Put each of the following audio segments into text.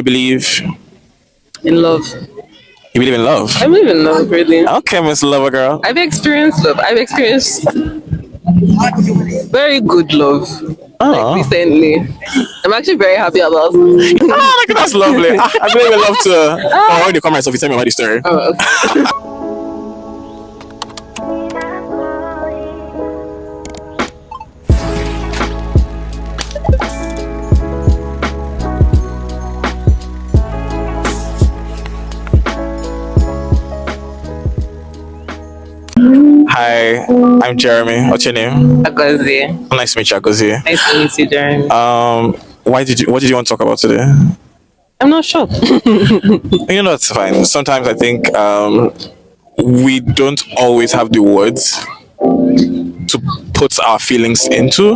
believe In love. you believe in love? I believe in love, really. Okay, Miss Lover Girl. I've experienced love. I've experienced very good love. Like Oh, recently. I'm actually very happy about it. like, that's lovely. I really would love to. Oh, in the comments, if you tell me about the story. Oh, okay. Hi, I'm Jeremy. What's your name? Agozie. Nice to meet you, Agozie. Nice to meet you, Jeremy. What did you want to talk about today? I'm not sure. You know, that's fine. Sometimes I think we don't always have the words to put our feelings into,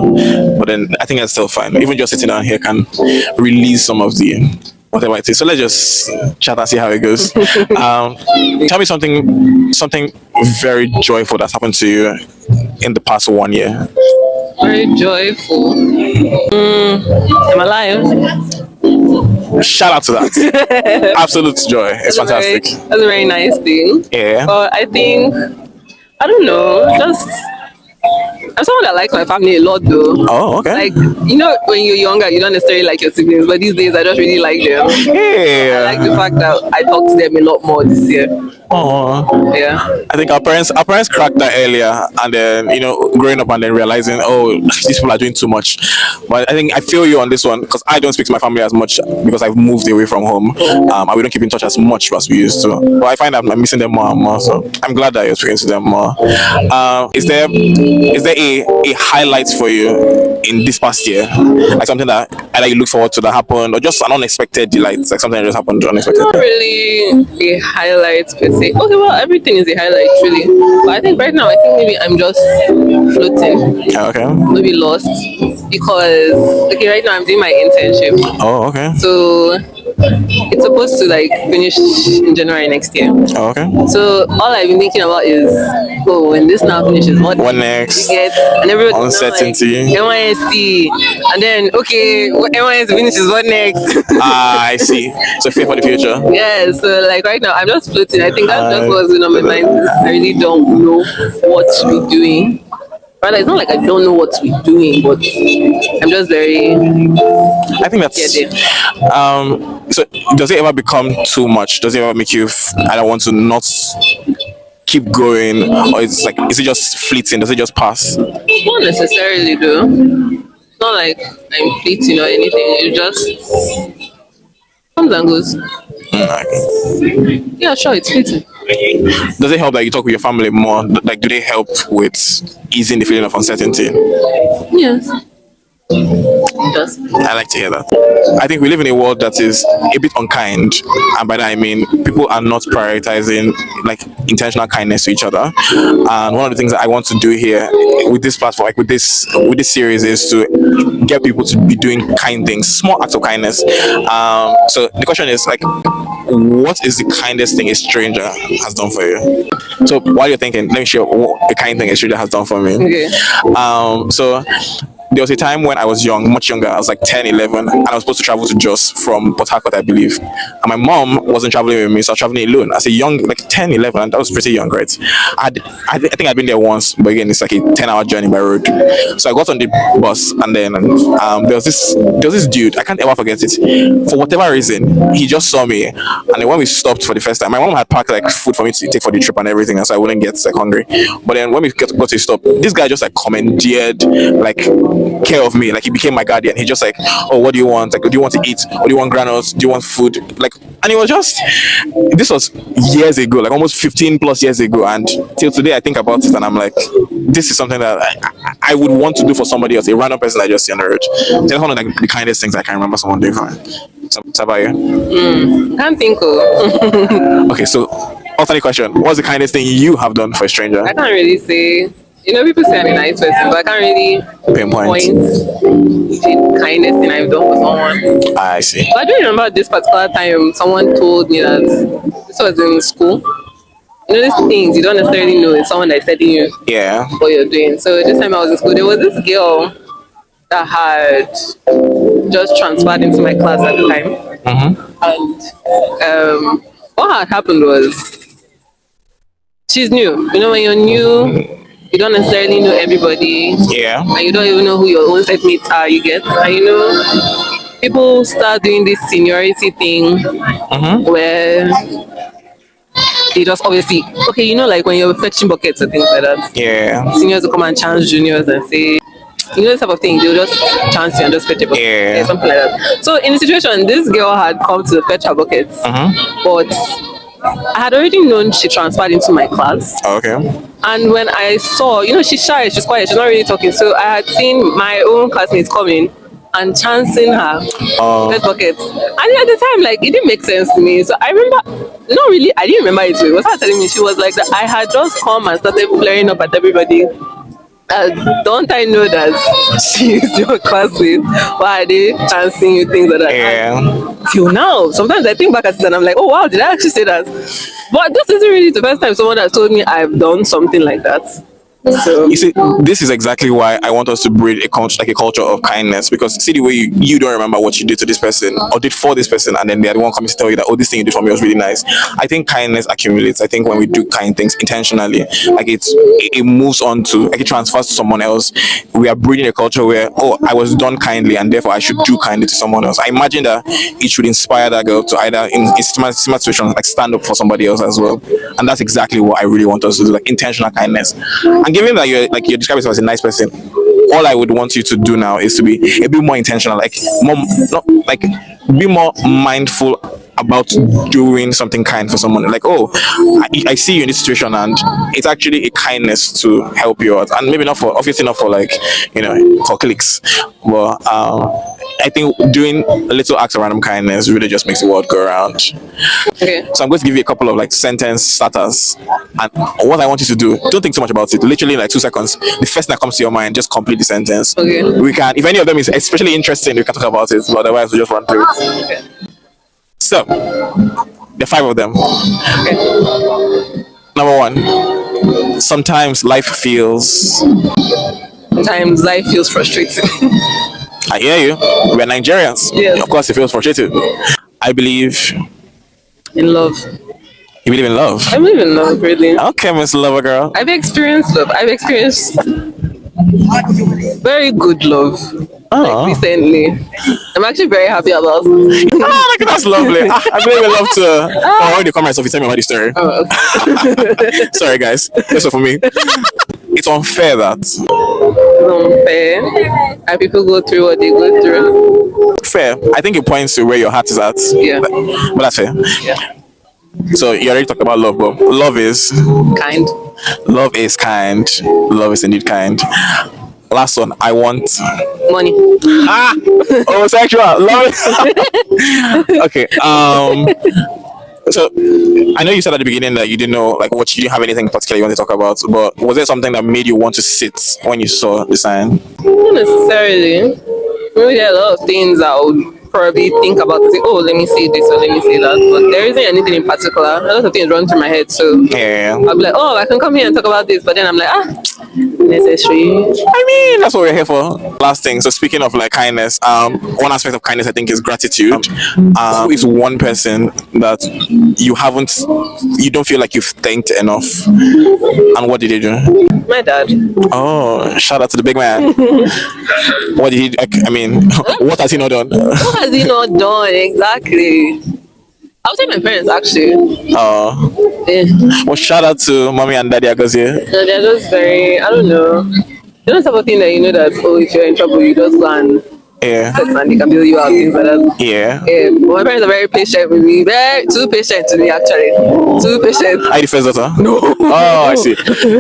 but then I think that's still fine. Even just sitting down here can release some of the whatever it is. So let's just chat and see how it goes. Tell me something very joyful that's happened to you in the past 1 year. Very joyful. I'm alive. Shout out to that. Absolute joy. It's fantastic. That's a very nice thing. Yeah. But I think, I don't know, just I'm someone that likes my family a lot though. Oh, okay. Like, when you're younger, you don't necessarily like your siblings, but these days I just really like them. I like the fact that I talk to them a lot more this year. Oh, yeah. I think our parents cracked that earlier, and then growing up and then realizing, oh, these people are doing too much. But I think I feel you on this one because I don't speak to my family as much because I've moved away from home, and we don't keep in touch as much as we used to. But I find that I'm missing them more and more. So I'm glad that you're speaking to them more. Is there a highlight for you in this past year, like something that either you look forward to that happened, or just an unexpected delight, like something that just happened unexpected? Not really a highlight per se. Okay, well, everything is a highlight, really. But I think right now, maybe I'm just floating. Okay. Maybe lost. Because, right now I'm doing my internship. Oh, okay. So, it's supposed to, finish in January next year. Oh, okay. So, all I've been thinking about is, when this now finishes, what next? And everyone Uncertainty. NYSC. And then, when NYSC finishes, what next? I see. So, fear for the future. Yeah, so right now I'm just floating. I think that's just what's going on my mind. I really don't know what to be doing. Rather, it's not like I don't know what to be doing, but I'm just very. I think that's. So, does it ever become too much? Does it ever make you? I don't want to not keep going, or is it just fleeting? Does it just pass? Not necessarily, though. It's not like I'm fleeting or anything. It just comes and goes. Yeah, sure, it's fleeting. Does it help that you talk with your family more? Like, do they help with easing the feeling of uncertainty? Yes. Just. I like to hear that. I think we live in a world that is a bit unkind, and by that I mean people are not prioritizing intentional kindness to each other. And one of the things that I want to do here with this platform, with this series, is to get people to be doing kind things, small acts of kindness. So the question is what is the kindest thing a stranger has done for you? So while you're thinking, let me share a kind thing a stranger has done for me. Okay. So there was a time when I was young, much younger. I was 10, 11, and I was supposed to travel to Jos from Port Harcourt, I believe. And my mom wasn't traveling with me, so I was traveling alone. As a young, 10, 11, and that was pretty young, right? I think I'd been there once, but again, it's a 10-hour journey by road. So I got on the bus, and then there was this dude. I can't ever forget it. For whatever reason, he just saw me, and then when we stopped for the first time, my mom had packed food for me to take for the trip and everything, and so I wouldn't get hungry. But then when we got to a stop, this guy just commandeered care of me. He became my guardian. He just oh, what do you want? Do you want to eat? Or do you want granules? Do you want food? And it was just, this was years ago, almost 15 plus years ago, and till today I think about it and I'm this is something that I would want to do for somebody else, a random person I just see on the road. That's one of the kindest things I can remember someone doing for me. So about you? Can't think of. Okay, so alternate question, what's the kindest thing you have done for a stranger? I can't really say. People say I'm a nice person, but I can't really pinpoint the kindest thing I've done for someone. I see. But I do remember this particular time someone told me that this was in school. These things you don't necessarily know. It's someone that's telling you what you're doing. So this time I was in school, there was this girl that had just transferred into my class at the time. And what had happened was she's new. You know, when you're new, you don't necessarily know everybody. Yeah. And you don't even know who your own set mates are, you get. And you know, people start doing this seniority thing where they just obviously, okay, you know, like when you're fetching buckets and things like that. Yeah. Seniors will come and chance juniors and say, you know, this type of thing, they'll just chance you and just fetch a bucket. Yeah. Something like that. So in the situation, this girl had come to fetch her buckets, but I had already known she transferred into my class. Okay. And when I saw, you know, she's shy, she's quiet, she's not really talking. So I had seen my own classmates coming and chancing her fetch buckets. And at the time, like, it didn't make sense to me. So I remember, not really, I didn't remember it. It was her telling me, she was like that I had just come and started flaring up at everybody. Don't I know that she's your classmate? Why are they chancing you things like that? Yeah. Till now, sometimes I think back at it and I'm like, oh wow, did I actually say that? But this isn't really the first time someone has told me I've done something like that. So you see, this is exactly why I want us to breed a culture, like a culture of kindness. Because see the way you don't remember what you did to this person or did for this person, and then they're the one coming to tell you that, oh, this thing you did for me was really nice. I think kindness accumulates. I think when we do kind things intentionally, like it moves on to, like, it transfers to someone else. We are breeding a culture where, oh, I was done kindly and therefore I should do kindly to someone else. I imagine that it should inspire that girl to either in similar situations like stand up for somebody else as well. And that's exactly what I really want us to do, like intentional kindness. And given that you're describing yourself as a nice person, all I would want you to do now is to be a bit more intentional, like more, not like, be more mindful about doing something kind for someone. Like, oh, I see you in this situation and it's actually a kindness to help you out, and maybe not for, obviously not for, like, you know, for clicks, but I think doing little acts of random kindness really just makes the world go around. okay. So I'm going to give you a couple of like sentence starters, and what I want you to do, don't think too much about it. Literally like 2 seconds. The first thing that comes to your mind, just complete the sentence. Okay. We can, if any of them is especially interesting, we can talk about it. But otherwise, we just run through it. Okay. So, the 5 of them. Okay. Number 1. Sometimes life feels. Sometimes life feels frustrating. I hear you. We're Nigerians. Yes. Of course, it feels frustrating. I believe. In love. You believe in love? I believe in love, really. Okay, Miss Lover Girl. I've experienced love. I've experienced very good love. Like recently. I'm actually very happy about it. Look, that's lovely. I believe in love to. Oh, when you come myself, you tell me about the story. Oh, okay. Sorry, guys. That's all for me. It's unfair that. It's unfair. And people go through what they go through. Fair. I think it points to where your heart is at. Yeah. But that's fair. Yeah. So you already talked about love, but love is Kind. Love is kind. Love is indeed kind. Last one. I want Money. homosexual. Love it. Okay. So I know you said at the beginning that you didn't know, like, what you didn't have anything particular you want to talk about, but was there something that made you want to sit when you saw the sign? Not necessarily. Maybe there are a lot of things I would probably think about to say, oh, let me say this or let me say that. But there isn't anything in particular. A lot of things run through my head. So Yeah. I'll be like, oh, I can come here and talk about this. But then I'm like, necessary. I mean, that's what we're here for. Last thing. So speaking of like kindness, one aspect of kindness I think is gratitude. Who is one person that you don't feel like you've thanked enough, and what did they do? My dad. Oh, shout out to the big man. What did he? I mean, what has he not done? What has he not done? Exactly. I would say my parents, actually. Yeah. Well, shout out to mommy and daddy Agozie. No, they're just very, I don't know. They don't have a thing that you know that, oh, if you're in trouble, you just go and Yeah. text and they can bail you out, things like that. Yeah. But my parents are very patient with me. Too patient to me, actually. Too patient. Are you the first daughter? No. Oh, I see.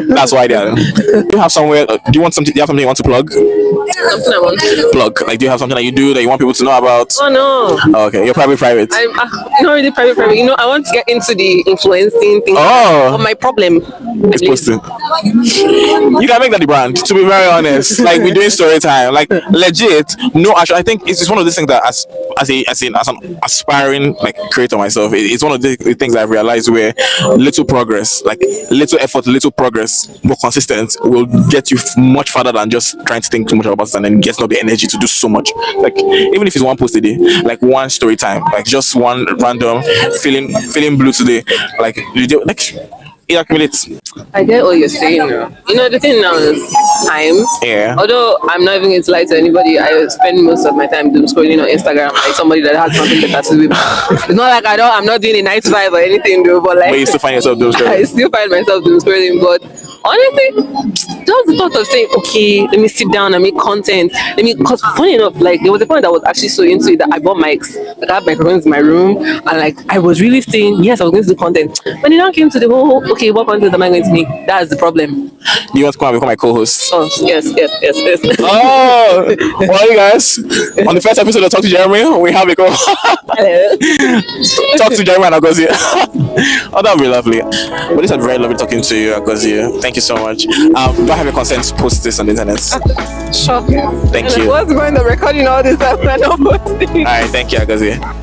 That's why they are. Do you have somewhere? Do you want something? Do you have something you want to plug? Something I want to Plug. Like, do you have something that you do that you want people to know about? Oh, no. Oh, okay, you're private. I'm not really private. You know, I want to get into the influencing thing. Oh. But my problem It's posting. You can make that the brand. To be very honest, like, we're doing story time. Like, legit, no No, actually, I think it's one of these things that as an aspiring like creator myself, it's one of the things I've realized where little progress, like little effort, little progress, more consistent, will get you much farther than just trying to think too much about it and then get not the energy to do so much. Like even if it's one post a day, like one story time, like just one random feeling blue today, like it accumulates. I get what you're saying now. You know, the thing now is time. Yeah. Although I'm not even going to lie to anybody, I spend most of my time doom scrolling on Instagram like somebody that has something better to do. It's not like I'm not doing a 9 to 5 or anything though, but like. But you still find yourself doom scrolling. I still find myself doom scrolling, but honestly, just the thought of saying, okay, let me sit down and make content. Because funny enough, like there was a point that I was actually so into it that I bought mics. Like I had microphones in my room, and like I was really saying, yes, I was going to do content. When it now came to the whole, okay, what content am I going to make? That's the problem. Do you want to come and become my co-host? Oh, yes. Oh, well, you guys, on the first episode of Talk to Jeremy, we have a go. Hello. Talk to Jeremy and Agozie. Oh, that would be lovely. But this has very lovely talking to you, Agozie. Thank you so much. Do I have your consent to post this on the internet? Sure. Thank you. What's going on recording all this stuff and not posting? All right, thank you, Agozie.